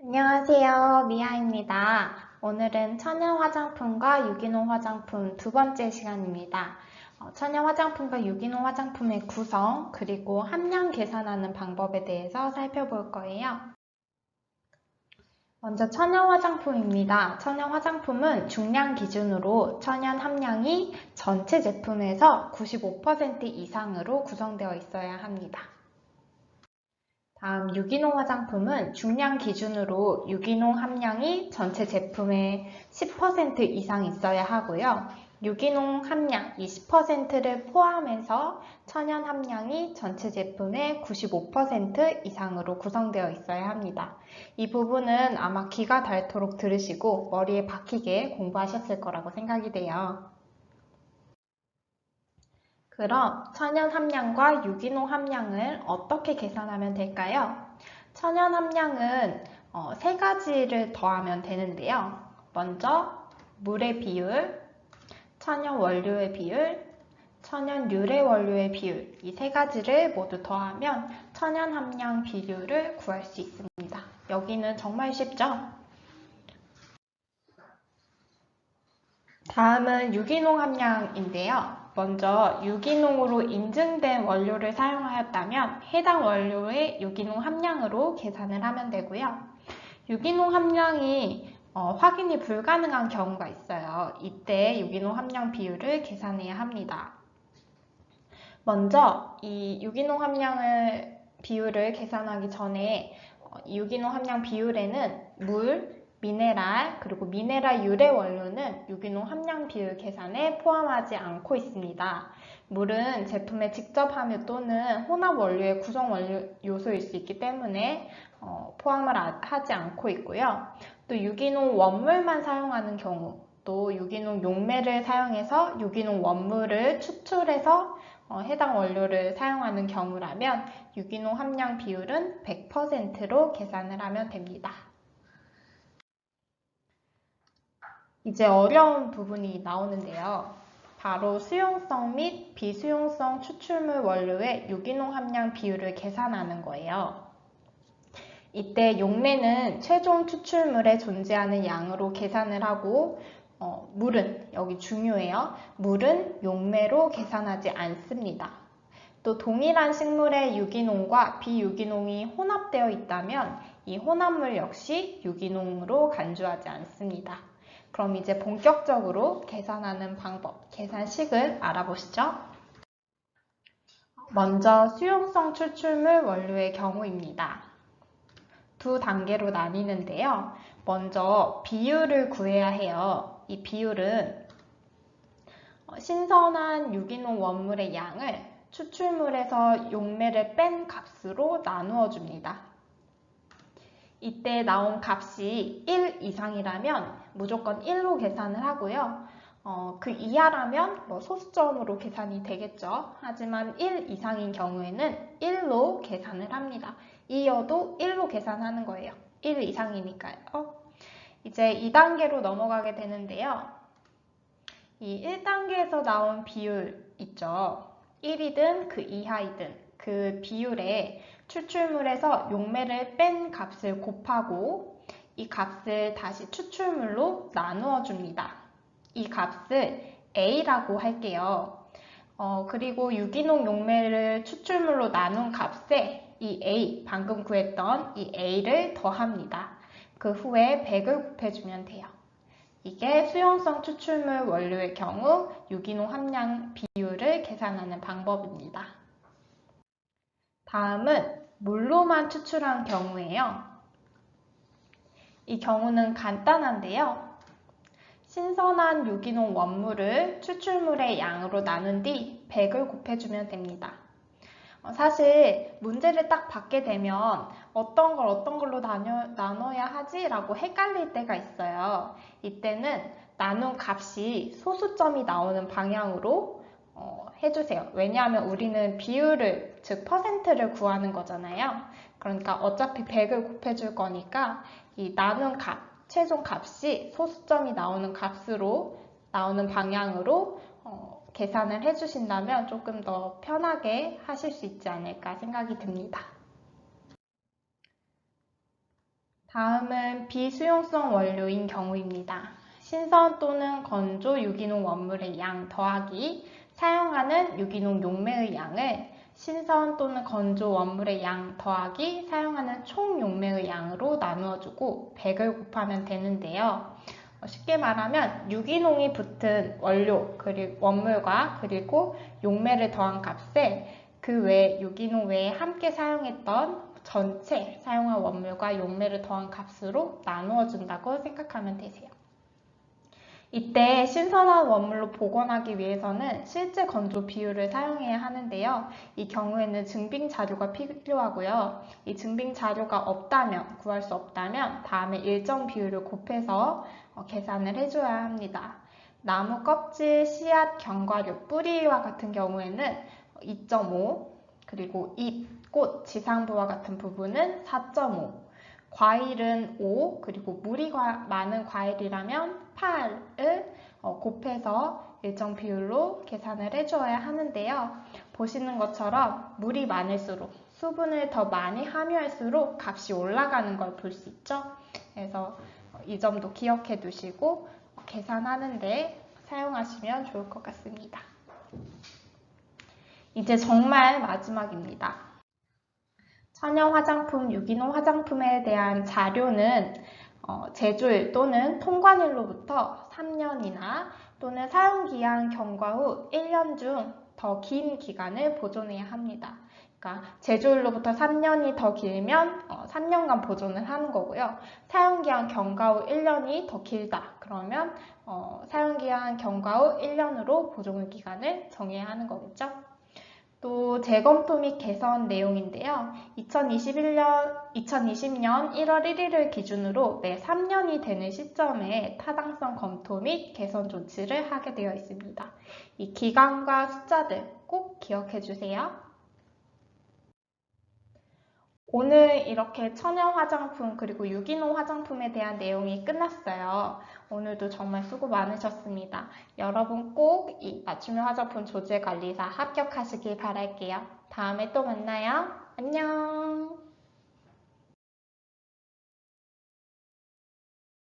안녕하세요. 미아입니다. 오늘은 천연 화장품과 유기농 화장품 두 번째 시간입니다. 천연 화장품과 유기농 화장품의 구성, 그리고 함량 계산하는 방법에 대해서 살펴볼 거예요. 먼저 천연 화장품입니다. 천연 화장품은 중량 기준으로 천연 함량이 전체 제품에서 95% 이상으로 구성되어 있어야 합니다. 다음 유기농 화장품은 중량 기준으로 유기농 함량이 전체 제품의 10% 이상 있어야 하고요. 유기농 함량 20%를 포함해서 천연 함량이 전체 제품의 95% 이상으로 구성되어 있어야 합니다. 이 부분은 아마 귀가 닳도록 들으시고 머리에 박히게 공부하셨을 거라고 생각이 돼요. 그럼 천연 함량과 유기농 함량을 어떻게 계산하면 될까요? 천연 함량은 세 가지를 더하면 되는데요. 먼저 물의 비율, 천연 원료의 비율, 천연 유래 원료의 비율, 이 세 가지를 모두 더하면 천연 함량 비율을 구할 수 있습니다. 여기는 정말 쉽죠? 다음은 유기농 함량인데요. 먼저 유기농으로 인증된 원료를 사용하였다면 해당 원료의 유기농 함량으로 계산을 하면 되고요. 유기농 함량이 확인이 불가능한 경우가 있어요. 이때 유기농 함량 비율을 계산해야 합니다. 먼저 이 유기농 함량을 비율을 계산하기 전에 유기농 함량 비율에는 물, 미네랄, 그리고 미네랄 유래 원료는 유기농 함량 비율 계산에 포함하지 않고 있습니다. 물은 제품의 직접 함유 또는 혼합 원료의 구성 원료 요소일 수 있기 때문에 포함을 하지 않고 있고요. 또 유기농 원물만 사용하는 경우, 또 유기농 용매를 사용해서 유기농 원물을 추출해서 해당 원료를 사용하는 경우라면 유기농 함량 비율은 100%로 계산을 하면 됩니다. 이제 어려운 부분이 나오는데요. 바로 수용성 및 비수용성 추출물 원료의 유기농 함량 비율을 계산하는 거예요. 이때 용매는 최종 추출물에 존재하는 양으로 계산을 하고 물은, 여기 중요해요. 물은 용매로 계산하지 않습니다. 또 동일한 식물의 유기농과 비유기농이 혼합되어 있다면 이 혼합물 역시 유기농으로 간주하지 않습니다. 그럼 이제 본격적으로 계산하는 방법, 계산식을 알아보시죠. 먼저 수용성 추출물 원료의 경우입니다. 두 단계로 나뉘는데요. 먼저 비율을 구해야 해요. 이 비율은 신선한 유기농 원물의 양을 추출물에서 용매를 뺀 값으로 나누어 줍니다. 이때 나온 값이 1 이상이라면 무조건 1로 계산을 하고요. 그 이하라면 소수점으로 계산이 되겠죠. 하지만 1 이상인 경우에는 1로 계산을 합니다. 이어도 1로 계산하는 거예요. 1 이상이니까요. 이제 2단계로 넘어가게 되는데요. 이 1단계에서 나온 비율 있죠. 1이든 그 이하이든 그 비율에 추출물에서 용매를 뺀 값을 곱하고 이 값을 다시 추출물로 나누어 줍니다. 이 값을 A라고 할게요. 그리고 유기농 용매를 추출물로 나눈 값에 이 A, 방금 구했던 이 A를 더합니다. 그 후에 100을 곱해주면 돼요. 이게 수용성 추출물 원료의 경우 유기농 함량 비율을 계산하는 방법입니다. 다음은 물로만 추출한 경우예요. 이 경우는 간단한데요. 신선한 유기농 원물을 추출물의 양으로 나눈 뒤 100을 곱해주면 됩니다. 사실 문제를 딱 받게 되면 어떤 걸로 나눠야 하지? 라고 헷갈릴 때가 있어요. 이때는 나눈 값이 소수점이 나오는 방향으로 해주세요. 왜냐하면 우리는 비율을, 즉 퍼센트를 구하는 거잖아요. 그러니까 어차피 100을 곱해줄 거니까 이 나눈 값, 최종 값이 소수점이 나오는 값으로 나오는 방향으로 계산을 해주신다면 조금 더 편하게 하실 수 있지 않을까 생각이 듭니다. 다음은 비수용성 원료인 경우입니다. 신선 또는 건조 유기농 원물의 양 더하기 사용하는 유기농 용매의 양을 신선 또는 건조 원물의 양 더하기 사용하는 총 용매의 양으로 나누어주고 100을 곱하면 되는데요. 쉽게 말하면 유기농이 붙은 원료, 그리고 원물과 그리고 용매를 더한 값에 그 외 유기농 외에 함께 사용했던 전체 사용한 원물과 용매를 더한 값으로 나누어 준다고 생각하면 되세요. 이때 신선한 원물로 복원하기 위해서는 실제 건조 비율을 사용해야 하는데요. 이 경우에는 증빙 자료가 필요하고요. 이 증빙 자료가 없다면, 구할 수 없다면 다음에 일정 비율을 곱해서 계산을 해줘야 합니다. 나무 껍질, 씨앗, 견과류, 뿌리와 같은 경우에는 2.5, 그리고 잎, 꽃, 지상부와 같은 부분은 4.5, 과일은 5, 그리고 물이 많은 과일이라면 8을 곱해서 일정 비율로 계산을 해줘야 하는데요. 보시는 것처럼 물이 많을수록, 수분을 더 많이 함유할수록 값이 올라가는 걸 볼 수 있죠. 그래서 이 점도 기억해 두시고 계산하는데 사용하시면 좋을 것 같습니다. 이제 정말 마지막입니다. 천연 화장품, 유기농 화장품에 대한 자료는 제조일 또는 통관일로부터 3년이나 또는 사용기한 경과 후 1년 중 더 긴 기간을 보존해야 합니다. 그러니까 제조일로부터 3년이 더 길면 3년간 보존을 하는 거고요. 사용기한 경과 후 1년이 더 길다. 그러면 사용기한 경과 후 1년으로 보존 기간을 정해야 하는 거겠죠. 또 재검토 및 개선 내용인데요. 2020년 1월 1일을 기준으로 매 3년이 되는 시점에 타당성 검토 및 개선 조치를 하게 되어 있습니다. 이 기간과 숫자들 꼭 기억해 주세요. 오늘 이렇게 천연 화장품 그리고 유기농 화장품에 대한 내용이 끝났어요. 오늘도 정말 수고 많으셨습니다. 여러분 꼭 이 맞춤형 화장품 조제관리사 합격하시길 바랄게요. 다음에 또 만나요. 안녕.